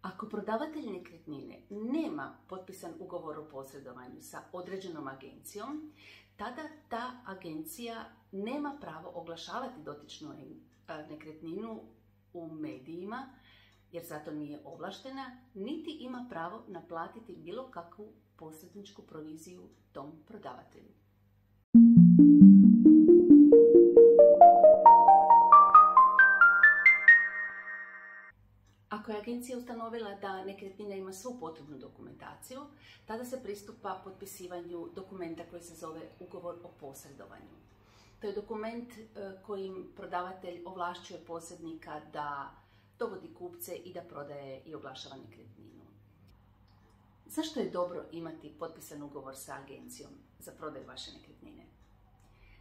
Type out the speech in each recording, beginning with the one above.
Ako prodavatelj nekretnine nema potpisan ugovor o posredovanju sa određenom agencijom, tada ta agencija nema pravo oglašavati dotičnu nekretninu u medijima, jer zato nije ovlaštena, niti ima pravo naplatiti bilo kakvu posredničku proviziju tom prodavatelju. Ako je agencija ustanovila da nekretnina ima svu potrebnu dokumentaciju, tada se pristupa potpisivanju dokumenta koji se zove ugovor o posredovanju. To je dokument kojim prodavatelj ovlašćuje posrednika da dovodi kupce i da prodaje i oglašava nekretninu. Zašto je dobro imati potpisan ugovor sa agencijom za prodaju vaše nekretnine?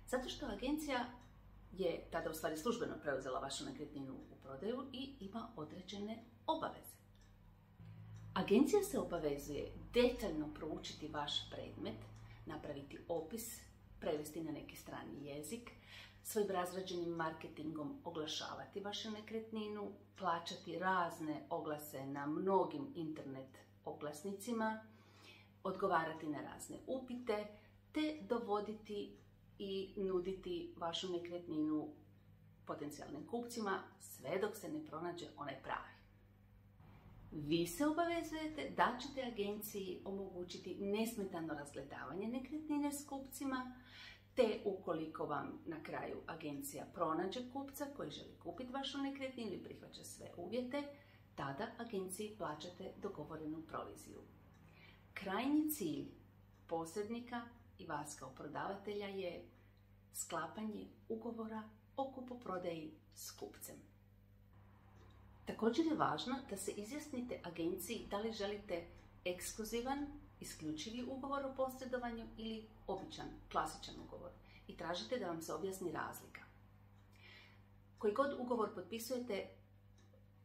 Zato što agencija je tada u stvari službeno preuzela vašu nekretninu u prodaju i ima određene obaveze. Agencija se obavezuje detaljno proučiti vaš predmet, napraviti opis, prevesti na neki strani jezik, svojim razrađenim marketingom oglašavati vašu nekretninu, plaćati razne oglase na mnogim internet oglasnicima, odgovarati na razne upite, te dovoditi i nuditi vašu nekretninu potencijalnim kupcima sve dok se ne pronađe onaj pravi. Vi se obavezujete da ćete agenciji omogućiti nesmetano razgledavanje nekretnine s kupcima, te ukoliko vam na kraju agencija pronađe kupca koji želi kupiti vašu nekretninu i prihvaća sve uvjete, tada agenciji plaćate dogovorenu proviziju. Krajnji cilj posrednika i vas kao prodavatelja je sklapanje ugovora o kupoprodaji s kupcem. Također je važno da se izjasnite agenciji da li želite ekskluzivan, isključivi ugovor o posredovanju ili običan, klasičan ugovor i tražite da vam se objasni razlika. Koji god ugovor potpisujete,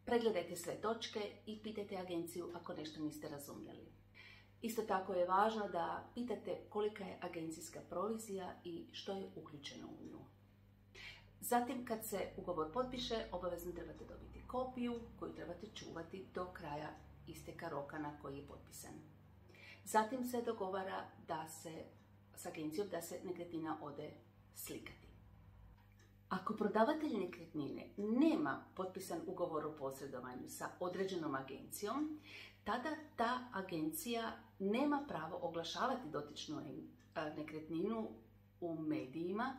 pregledajte sve točke i pitajte agenciju ako nešto niste razumjeli. Isto tako je važno da pitate kolika je agencijska provizija i što je uključeno u nju. Zatim, kad se ugovor potpiše, obavezno trebate dobiti kopiju koju trebate čuvati do kraja isteka roka na koji je potpisan. Zatim se dogovara s agencijom da se nekretnina ode slikati. Ako prodavatelj nekretnine nema potpisan ugovor o posredovanju sa određenom agencijom, tada ta agencija nema pravo oglašavati dotičnu nekretninu u medijima,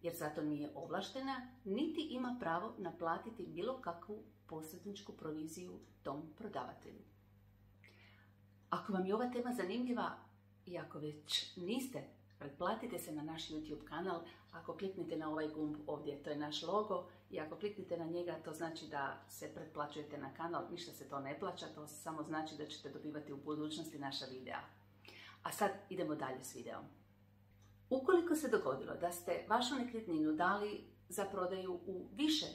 jer zato nije ovlaštena, niti ima pravo naplatiti bilo kakvu posredničku proviziju tom prodavatelju. Ako vam je ova tema zanimljiva i ako već niste, pretplatite se na naš YouTube kanal. Ako kliknete na ovaj gumb ovdje, to je naš logo, i ako kliknete na njega, to znači da se pretplaćujete na kanal. Ništa se to ne plaća, to samo znači da ćete dobivati u budućnosti naša videa. A sad idemo dalje s videom. Ukoliko se dogodilo da ste vašu nekretninu dali za prodaju u više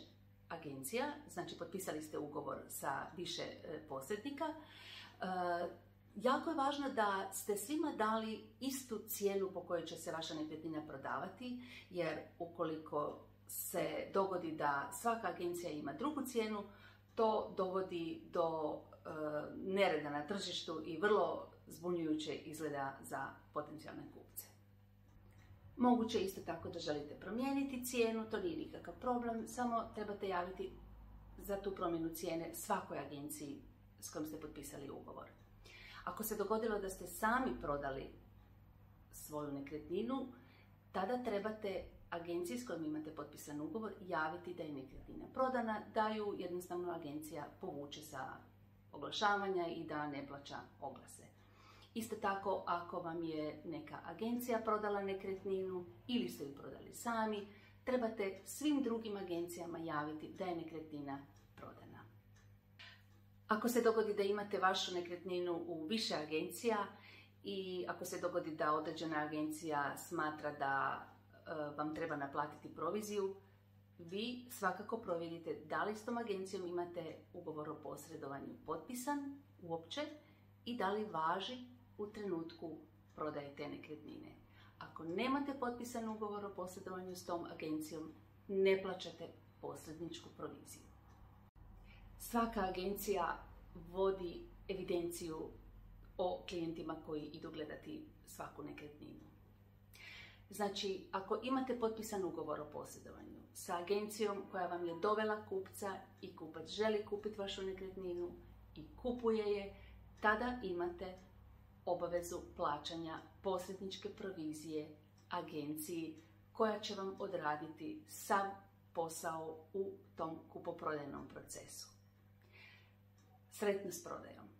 agencija, znači potpisali ste ugovor sa više posrednika, jako je važno da ste svima dali istu cijenu po kojoj će se vaša nekretnina prodavati, jer ukoliko se dogodi da svaka agencija ima drugu cijenu, to dovodi do nereda na tržištu i vrlo zbunjujuće izgleda za potencijalne kupce. Moguće je isto tako da želite promijeniti cijenu, to nije nikakav problem, samo trebate javiti za tu promjenu cijene svakoj agenciji s kojom ste potpisali ugovor. Ako se dogodilo da ste sami prodali svoju nekretninu, tada trebate agenciji s kojom imate potpisan ugovor javiti da je nekretnina prodana, da ju jednostavno agencija povuče sa oglašavanja i da ne plaća oglase. Isto tako, ako vam je neka agencija prodala nekretninu ili ste ju prodali sami, trebate svim drugim agencijama javiti da je nekretnina prodana. Ako se dogodi da imate vašu nekretninu u više agencija i ako se dogodi da određena agencija smatra da vam treba naplatiti proviziju, vi svakako provjerite da li s tom agencijom imate ugovor o posredovanju potpisan uopće i da li važi u trenutku prodaje te nekretnine. Ako nemate potpisan ugovor o posredovanju s tom agencijom, ne plaćate posredničku proviziju. Svaka agencija vodi evidenciju o klijentima koji idu gledati svaku nekretninu. Znači, ako imate potpisan ugovor o posjedovanju sa agencijom koja vam je dovela kupca i kupac želi kupiti vašu nekretninu i kupuje je, tada imate obavezu plaćanja posredničke provizije agenciji koja će vam odraditi sav posao u tom kupoprodajnom procesu. Sretno s prodajom!